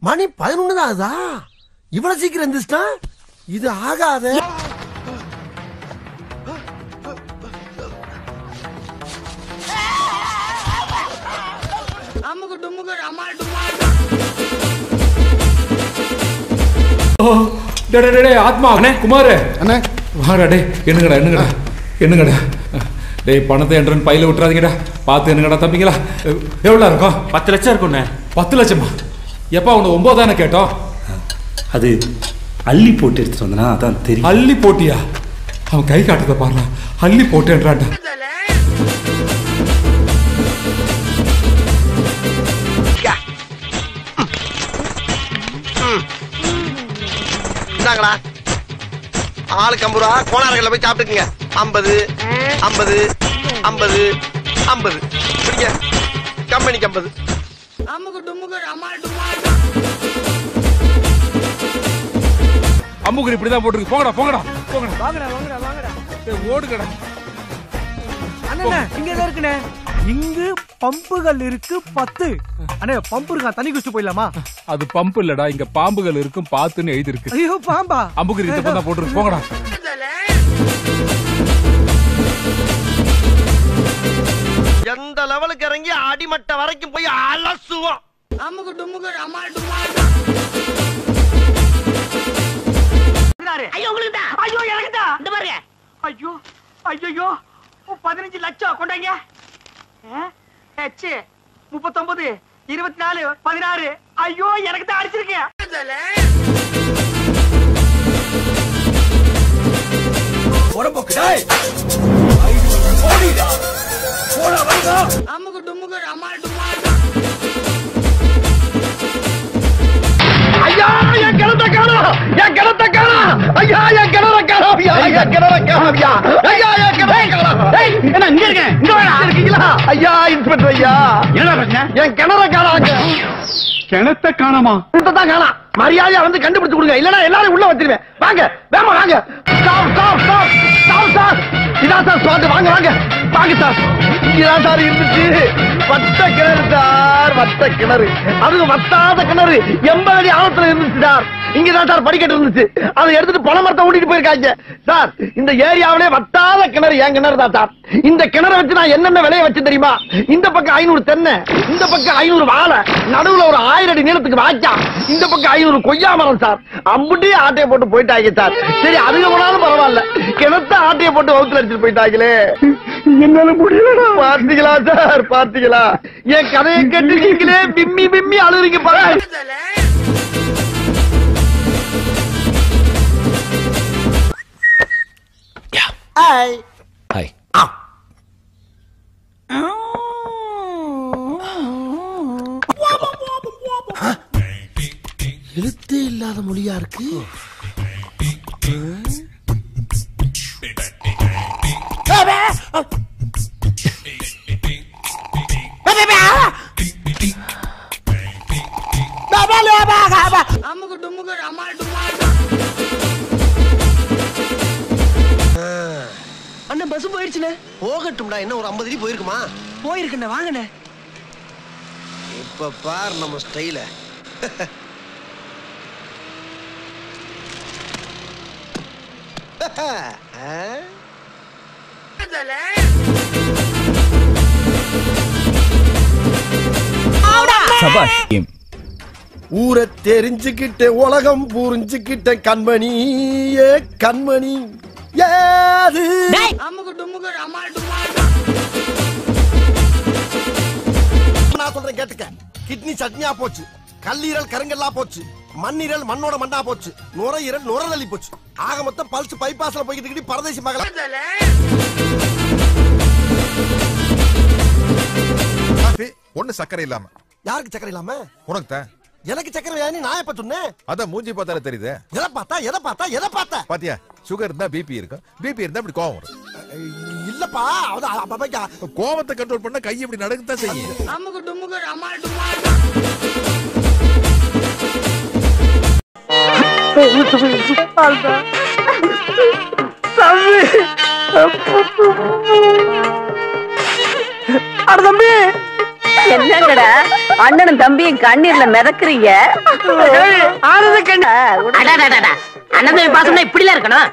மணி 11 தான் ஆகுதா? இவ்வளவு சீக்கிரம் எந்திரிச்சிட்டா? இது ஆகாத. ஆத்மா குமார் வாடா டே. என்னங்கடா டேய், பணத்தை என்றன்னு பையில விட்டுறாதீங்கடா. பார்த்து என்னங்கடா தம்பிங்களா. எவ்வளோ இருக்கும்? 10 லட்சம் இருக்குண்ணே. 10 லட்சமா? எப்பா உனக்கு 9 தானே கேட்டோம். அது அள்ளி போட்டு எடுத்துட்டு வந்தனா அதான் தெரியும். அள்ளி போட்டியா? அவன் கை காட்டுறத பாருடா. அள்ளி போட்டேன்றான்டா. ஆளுக்கு 50 ரூபா. கோணார்களில் போய் சாப்பிட்டுக்குங்க. 50 50 50 50 பிடிங்க. கம்பெனிக்கு 50. அம்முக்குரி இப்படிதான் போட்டுருக்கு. போங்கடா. ஓடுங்கடா. அண்ணா இங்கதான் இருக்குண்ணே. இங்கு பம்புகள் இருக்கு 10. அண்ணே பம்பு இருக்கா? தண்ணி குடிச்சு போயிடலாமா? அது பம்பு இல்லடா, இங்க பாம்புகள் இருக்கும் பாத்துன்னு எழுதி இருக்கு. ஐயோ பாம்பா? அம்புக்குரி இந்த தான் போட்டுருக்கு. போங்கடா. எந்த லெவலுக்கு இறங்கி அடிமட்ட வரைக்கும் போய் அலசுவோம். ஐயோ 15 லட்சம் கொண்டாங்க. 39 24 16. ஐயோ எனக்கு தான் அடிச்சிருக்கேன். ஐயா என் கிணத்த காணோம். ஐயா என் கிணற காணோம். என்ன இங்க இருக்கேன்? இங்க வாடா. இருக்கீங்களா? ஐயா இன்ஸ்பெக்டர் ஐயா. என்ன பிரச்சனை? என் கிணற காணாங்க. கிணத்த காணாமா? தான் காணா. மரியாதையா வந்து கண்டுபிடிச்சு கொடுங்க. இல்லனா எல்லாரும் உள்ள வச்சிருவேன். வாங்க வேமா வாங்க. ஸ்டாப். இதான் சார் ஸ்பாட். வாங்க சார். இங்கதான் சார் இருந்துச்சு. வட்ட கிணறு சார். வட்ட கிணறு. அது வட்டாத கிணறு. 80 அடி ஆழத்துல இருந்துச்சு சார். இங்கதான் சார் படிக்கட்டு இருந்துச்சு. அதை எடுத்துட்டு பண மரத்தை ஓட்டிட்டு போயிருக்காங்க சார். இந்த ஏரியாவிலே வட்டாத கிணறு என் கிணறு தான் சார். இந்த கிணறை வச்சு நான் என்னென்ன விளைய வச்சு தெரியுமா? இந்த பக்கம் 500 தென்னை, இந்த பக்கம் 500 வாழை, நடுவுல ஒரு 1000 அடி நீளத்துக்கு வாய்க்கா, இந்த பக்கம் 500 கொய்யா மரம் சார். அம்புட்டே ஆட்டையை போட்டு போயிட்டாங்க சார். சரி அதுக்கு போனாலும் பரவாயில்ல. கிணத்த ஆட்டையை போட்டு வகுத்துல அடிச்சுட்டு போயிட்டாங்களே. என்னால முடியல. பாத்தீங்களா சார்? பாத்தீங்களா? என் கதையை கேட்டுருக்கீங்களே. பிம்மி அழுறீங்க பாரு. எழுத்தே இல்லாத மொழியா இருக்கு. அண்ணன் பஸ் போயிடுச்சுண்ணே. போகட்டும்டா. என்ன ஒரு 50 அடி போயிருக்குமா? போயிருக்குண்ணே. வாங்கண்ணே. இப்ப பார் நம்ம ஸ்டைல. ஊரை தெரிஞ்சுக்கிட்ட உலகம் புரிஞ்சுக்கிட்ட கண்மணி. கண்மணி ஏது? நான் சொல்றேன் கேட்டுக்க. கிட்னி சட்னியா போச்சு. கல்லீரல் கருங்கல்லா போச்சு. மண்ணீரல் மண்ணோட மண்ணா போச்சு. நுரையீரல் நுரதள்ளி போச்சு. ஆக மொத்தம் பல்ஸ் பைபாஸ்ல போய்கிட்டு பரதேசி மகள. ஒண்ணு சக்கரை இல்லாம. யாருக்கு சக்கரை இல்லாம? உனக்கு தான். எனக்கு சக்கரை வியாதி. நான் எப்ப சொன்னேன்? அதான் மூஞ்சி பார்த்தாலே தெரியுது. எதை பார்த்தா பாத்தியா? சுகர் இருந்தா பிபி இருக்கும். பிபி இருந்தா இப்படி கோவம் வரும். இல்லப்பா. கோவத்தை கண்ட்ரோல் பண்ண கை இப்படி நடக்கத்தான் செய்யும். அட தம்பி என்னங்கடா அண்ணனும் தம்பியும் கண்ணீர்ல மிதக்குறீங்க. ஆனது கண்ணா அண்ணன் பாசம்னா இப்படிலாம் இருக்கணும்.